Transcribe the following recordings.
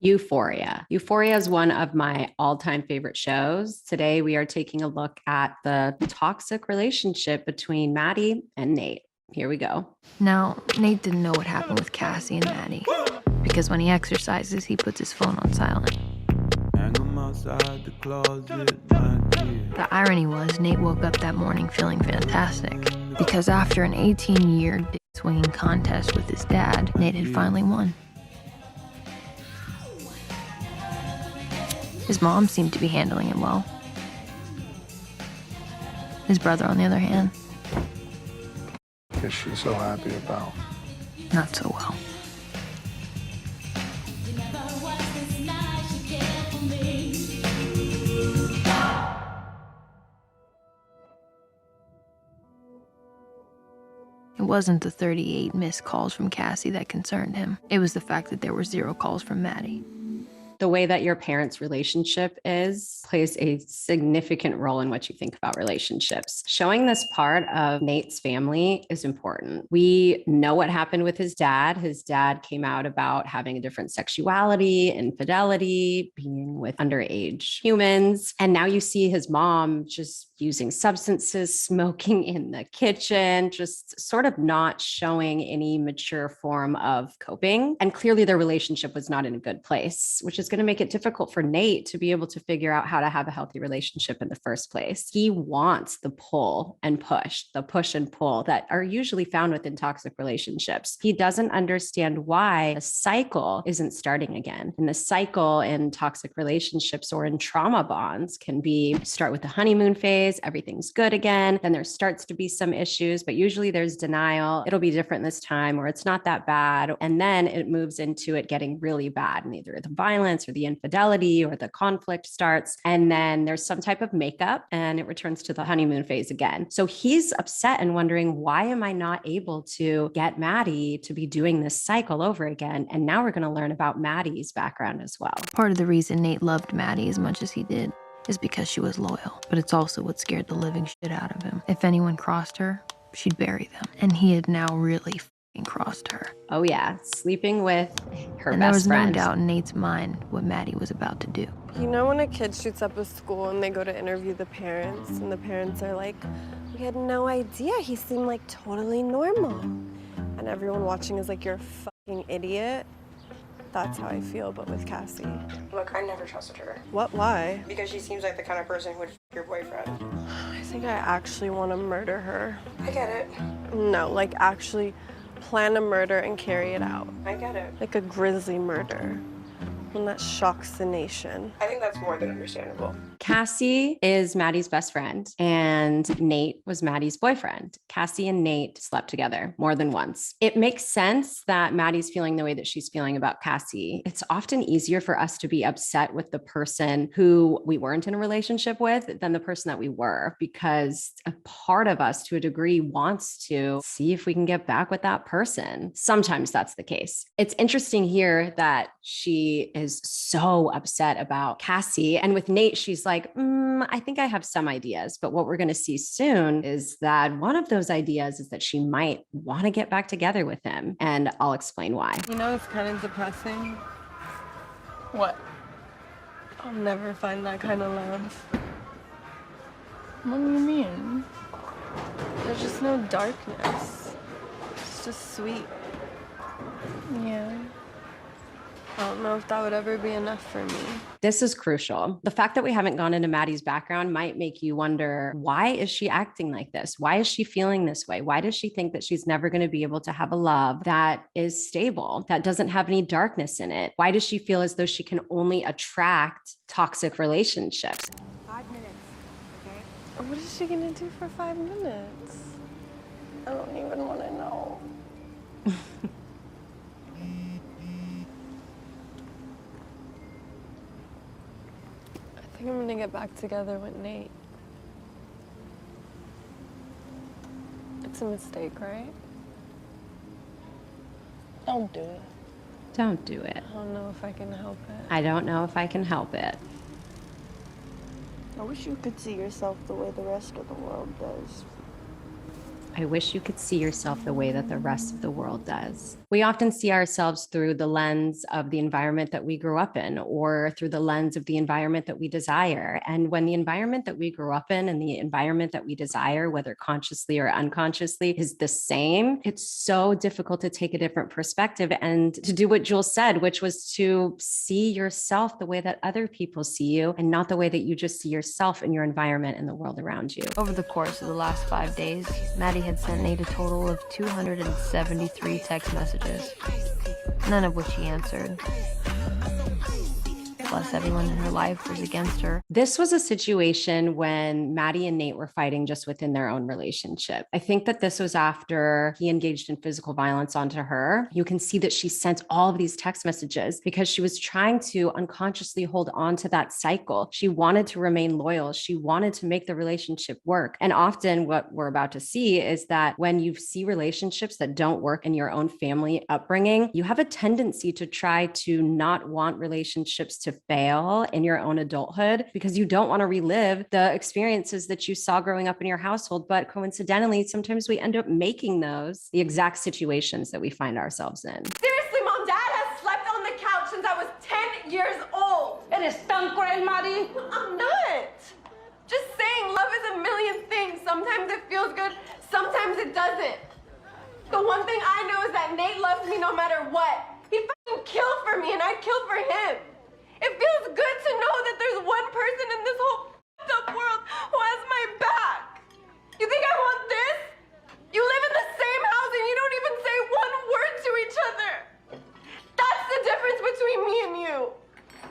Euphoria. Euphoria is one of my all-time favorite shows. Today, we are taking a look at the toxic relationship between Maddy and Nate. Here we go. Now, Nate didn't know what happened with Cassie and Maddy, because when he exercises, he puts his phone on silent. The irony was, Nate woke up that morning feeling fantastic, because after an 18-year dick swinging contest with his dad, Nate had finally won. His mom seemed to be handling him well. His brother, on the other hand, Is she so happy about? not so well. It wasn't the 38 missed calls from Cassie that concerned him. It was the fact that there were 0 calls from Maddy. The way that your parents' relationship is plays a significant role in what you think about relationships. Showing this part of Nate's family is important. We know what happened with his dad. His dad came out about having a different sexuality, infidelity, being with underage humans. And now you see his mom just using substances, smoking in the kitchen, just sort of not showing any mature form of coping. And clearly their relationship was not in a good place, which is going to make it difficult for Nate to be able to figure out how to have a healthy relationship in the first place. He wants the pull and push, the push and pull that are usually found within toxic relationships. He doesn't understand why the cycle isn't starting again. And the cycle in toxic relationships or in trauma bonds can be start with the honeymoon phase, everything's good again. Then there starts to be some issues, but usually there's denial. It'll be different this time, or it's not that bad. And then it moves into it getting really bad, and either the violence or the infidelity or the conflict starts. And then there's some type of makeup and it returns to the honeymoon phase again. So he's upset and wondering, why am I not able to get Maddy to be doing this cycle over again? And now we're going to learn about Maddy's background as well. Part of the reason Nate loved Maddy as much as he did is because she was loyal, but it's also what scared the living shit out of him. If anyone crossed her, she'd bury them. And he had now really crossed her. Oh yeah, sleeping with her And there best was friend. no doubt in Nate's mind what Maddy was about to do. You know when a kid shoots up a school and they go to interview the parents and the parents are like, we had no idea, he seemed like totally normal. And everyone watching is like, you're a fucking idiot. That's how I feel, but with Cassie. Look, I never trusted her. What, why? Because she seems like the kind of person who would f your boyfriend. I think I actually want to murder her. I get it. No, like actually plan a murder and carry it out. I get it. Like a grisly murder. One that shocks the nation. I think that's more than understandable. Cassie is Maddy's best friend and Nate was Maddy's boyfriend. Cassie and Nate slept together more than once. It makes sense that Maddy's feeling the way that she's feeling about Cassie. It's often easier for us to be upset with the person who we weren't in a relationship with than the person that we were, because a part of us to a degree wants to see if we can get back with that person. Sometimes that's the case. It's interesting here that she is so upset about Cassie. And with Nate, she's like, I think I have some ideas. But what we're going to see soon is that one of those ideas is that she might want to get back together with him. And I'll explain why. You know, it's kind of depressing. What? I'll never find that kind of love. What do you mean? There's just no darkness. It's just sweet. Yeah. I don't know if that would ever be enough for me. This is crucial. The fact that we haven't gone into Maddy's background might make you wonder, why is she acting like this? Why is she feeling this way? Why does she think that she's never going to be able to have a love that is stable, that doesn't have any darkness in it? Why does she feel as though she can only attract toxic relationships? 5 minutes, okay? What is she gonna do for 5 minutes? I don't even want to know. I think I'm gonna get back together with Nate. It's a mistake, right? Don't do it. Don't do it. I don't know if I can help it. I don't know if I can help it. I wish you could see yourself the way the rest of the world does. I wish you could see yourself the way that the rest of the world does. We often see ourselves through the lens of the environment that we grew up in, or through the lens of the environment that we desire. And when the environment that we grew up in and the environment that we desire, whether consciously or unconsciously, is the same, it's so difficult to take a different perspective and to do what Jules said, which was to see yourself the way that other people see you and not the way that you just see yourself in your environment and the world around you. Over the course of the last 5 days, Maddy had sent Nate a total of 273 text messages, none of which he answered. Plus, everyone in her life was against her. This was a situation when Maddy and Nate were fighting just within their own relationship. I think that this was after he engaged in physical violence onto her. You can see that she sent all of these text messages because she was trying to unconsciously hold on to that cycle. She wanted to remain loyal. She wanted to make the relationship work. And often what we're about to see is that when you see relationships that don't work in your own family upbringing, you have a tendency to try to not want relationships to fail in your own adulthood because you don't want to relive the experiences that you saw growing up in your household. But coincidentally, sometimes we end up making those the exact situations that we find ourselves in. Seriously, Mom, Dad has slept on the couch since I was 10 years old. Eres tan cruel, Maddy. I'm not. Just saying, love is a million things. Sometimes it feels good, sometimes it doesn't. The one thing I know is that Nate loves me no matter what. He'd fucking kill for me and I'd kill for him. It feels good to know that there's one person in this whole up world who has my back. You think I want this? You live in the same house and you don't even say one word to each other. That's the difference between me and you.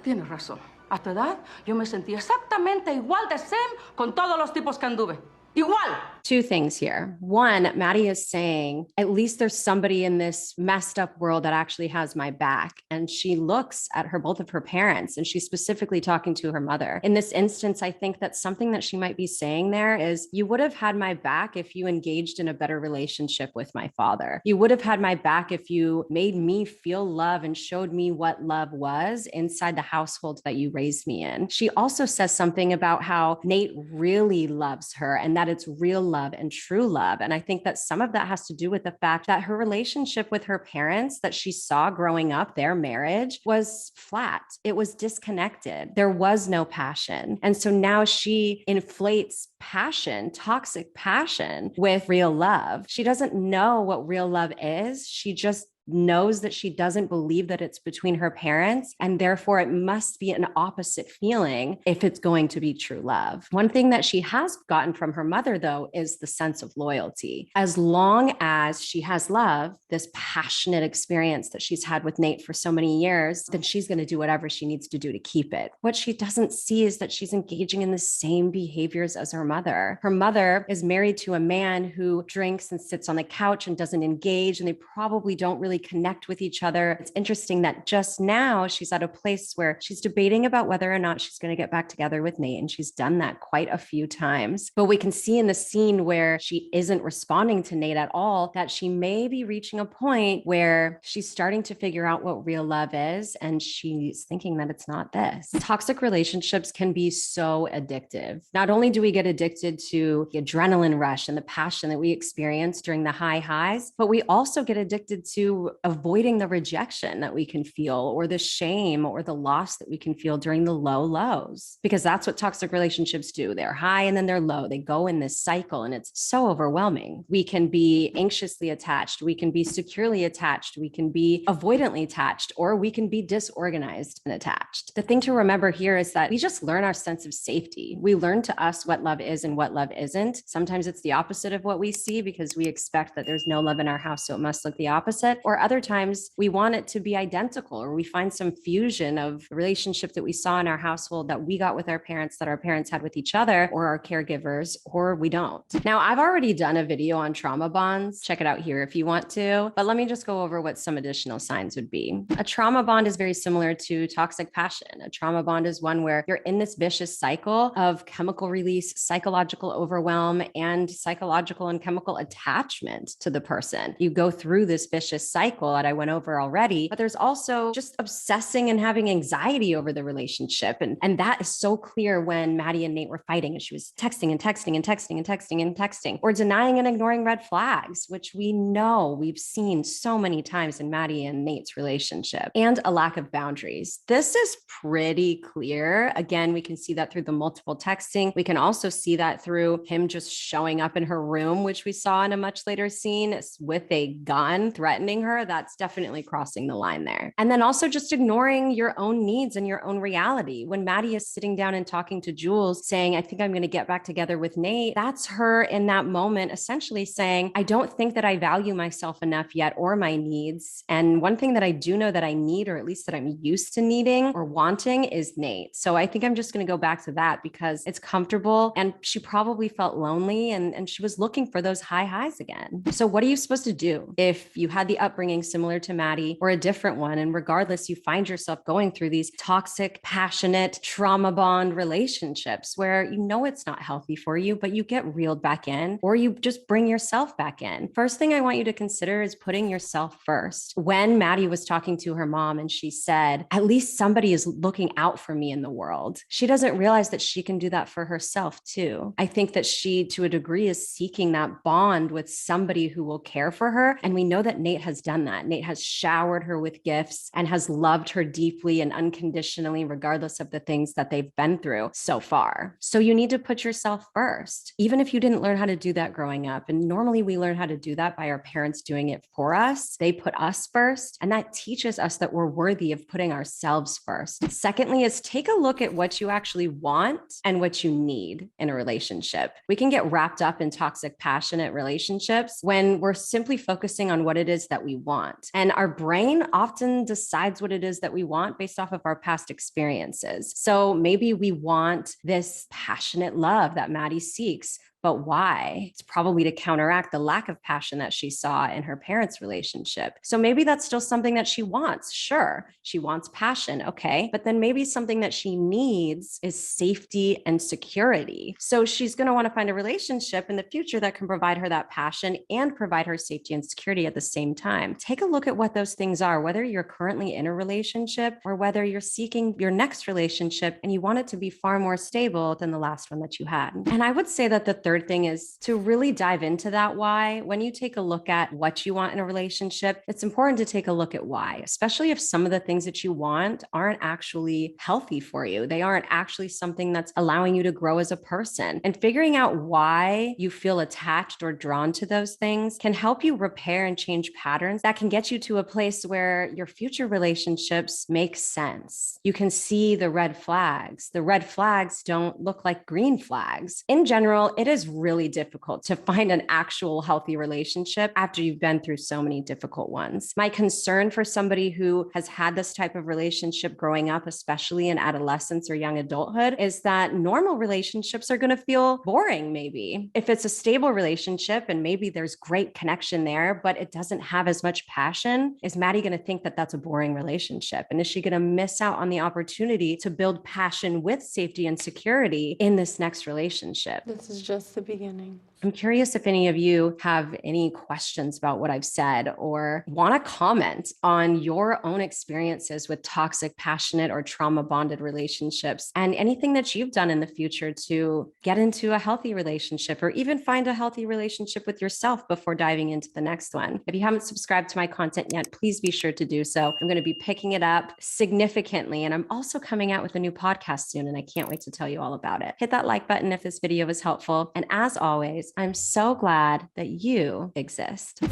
Tienes razón. A tu edad, yo me sentí exactamente igual de same con todos los tipos que anduve. Igual. Two things here. One, Maddy is saying, at least there's somebody in this messed up world that actually has my back. And she looks at both of her parents, and she's specifically talking to her mother. In this instance, I think that something that she might be saying there is, you would have had my back if you engaged in a better relationship with my father. You would have had my back if you made me feel love and showed me what love was inside the household that you raised me in. She also says something about how Nate really loves her and that it's real love and true love. And I think that some of that has to do with the fact that her relationship with her parents that she saw growing up, their marriage was flat. It was disconnected. There was no passion. And so now she inflates passion, toxic passion, with real love. She doesn't know what real love is. She just knows that she doesn't believe that it's between her parents, and therefore it must be an opposite feeling if it's going to be true love. One thing that she has gotten from her mother, though, is the sense of loyalty. As long as she has love, this passionate experience that she's had with Nate for so many years, then she's going to do whatever she needs to do to keep it. What she doesn't see is that she's engaging in the same behaviors as her mother. Her mother is married to a man who drinks and sits on the couch and doesn't engage, and they probably don't really connect with each other. It's interesting that just now she's at a place where she's debating about whether or not she's going to get back together with Nate. And she's done that quite a few times. But we can see in the scene where she isn't responding to Nate at all, that she may be reaching a point where she's starting to figure out what real love is. And she's thinking that it's not this. Toxic relationships can be so addictive. Not only do we get addicted to the adrenaline rush and the passion that we experience during the high highs, but we also get addicted to avoiding the rejection that we can feel, or the shame or the loss that we can feel during the low lows, because that's what toxic relationships do. They're high and then they're low. They go in this cycle and it's so overwhelming. We can be anxiously attached. We can be securely attached. We can be avoidantly attached, or we can be disorganized and attached. The thing to remember here is that we just learn our sense of safety. We learn to us what love is and what love isn't. Sometimes it's the opposite of what we see because we expect that there's no love in our house, so it must look the opposite. Or other times we want it to be identical, or we find some fusion of the relationship that we saw in our household that we got with our parents, that our parents had with each other or our caregivers, or we don't. Now, I've already done a video on trauma bonds. Check it out here if you want to, but let me just go over what some additional signs would be. A trauma bond is very similar to toxic passion. A trauma bond is one where you're in this vicious cycle of chemical release, psychological overwhelm, and psychological and chemical attachment to the person. You go through this vicious cycle cycle that I went over already, but there's also just obsessing and having anxiety over the relationship. And that is so clear when Maddy and Nate were fighting and she was texting and texting and texting and texting and texting, or denying and ignoring red flags, which we know we've seen so many times in Maddy and Nate's relationship, and a lack of boundaries. This is pretty clear. Again, we can see that through the multiple texting. We can also see that through him just showing up in her room, which we saw in a much later scene with a gun threatening her. That's definitely crossing the line there. And then also just ignoring your own needs and your own reality. When Maddy is sitting down and talking to Jules saying, I think I'm going to get back together with Nate, that's her in that moment essentially saying, I don't think that I value myself enough yet or my needs. And one thing that I do know that I need, or at least that I'm used to needing or wanting, is Nate. So I think I'm just going to go back to that because it's comfortable, and she probably felt lonely and she was looking for those high highs again. So what are you supposed to do if you had the upbringing similar to Maddy or a different one? And regardless, you find yourself going through these toxic, passionate, trauma bond relationships where you know it's not healthy for you, but you get reeled back in, or you just bring yourself back in. First thing I want you to consider is putting yourself first. When Maddy was talking to her mom and she said, at least somebody is looking out for me in the world, she doesn't realize that she can do that for herself too. I think that she, to a degree, is seeking that bond with somebody who will care for her. And we know that Nate has done that. Nate has showered her with gifts and has loved her deeply and unconditionally, regardless of the things that they've been through so far. So you need to put yourself first, even if you didn't learn how to do that growing up. And normally we learn how to do that by our parents doing it for us. They put us first, and that teaches us that we're worthy of putting ourselves first. Secondly, is take a look at what you actually want and what you need in a relationship. We can get wrapped up in toxic, passionate relationships when we're simply focusing on what it is that we want. And our brain often decides what it is that we want based off of our past experiences. So maybe we want this passionate love that Maddy seeks. But why? It's probably to counteract the lack of passion that she saw in her parents' relationship. So maybe that's still something that she wants. Sure, she wants passion. Okay. But then maybe something that she needs is safety and security. So she's going to want to find a relationship in the future that can provide her that passion and provide her safety and security at the same time. Take a look at what those things are, whether you're currently in a relationship or whether you're seeking your next relationship and you want it to be far more stable than the last one that you had. And I would say that the third thing is to really dive into that why. When you take a look at what you want in a relationship, it's important to take a look at why, especially if some of the things that you want aren't actually healthy for you. They aren't actually something that's allowing you to grow as a person. And figuring out why you feel attached or drawn to those things can help you repair and change patterns that can get you to a place where your future relationships make sense. You can see the red flags. The red flags don't look like green flags. In general, it is really difficult to find an actual healthy relationship after you've been through so many difficult ones. My concern for somebody who has had this type of relationship growing up, especially in adolescence or young adulthood, is that normal relationships are going to feel boring, maybe. If it's a stable relationship and maybe there's great connection there, but it doesn't have as much passion, is Maddy going to think that that's a boring relationship? And is she going to miss out on the opportunity to build passion with safety and security in this next relationship? This is just the beginning. I'm curious if any of you have any questions about what I've said or want to comment on your own experiences with toxic, passionate, or trauma bonded relationships, and anything that you've done in the future to get into a healthy relationship or even find a healthy relationship with yourself before diving into the next one. If you haven't subscribed to my content yet, please be sure to do so. I'm going to be picking it up significantly, and I'm also coming out with a new podcast soon, and I can't wait to tell you all about it. Hit that like button if this video was helpful. And as always, I'm so glad that you exist.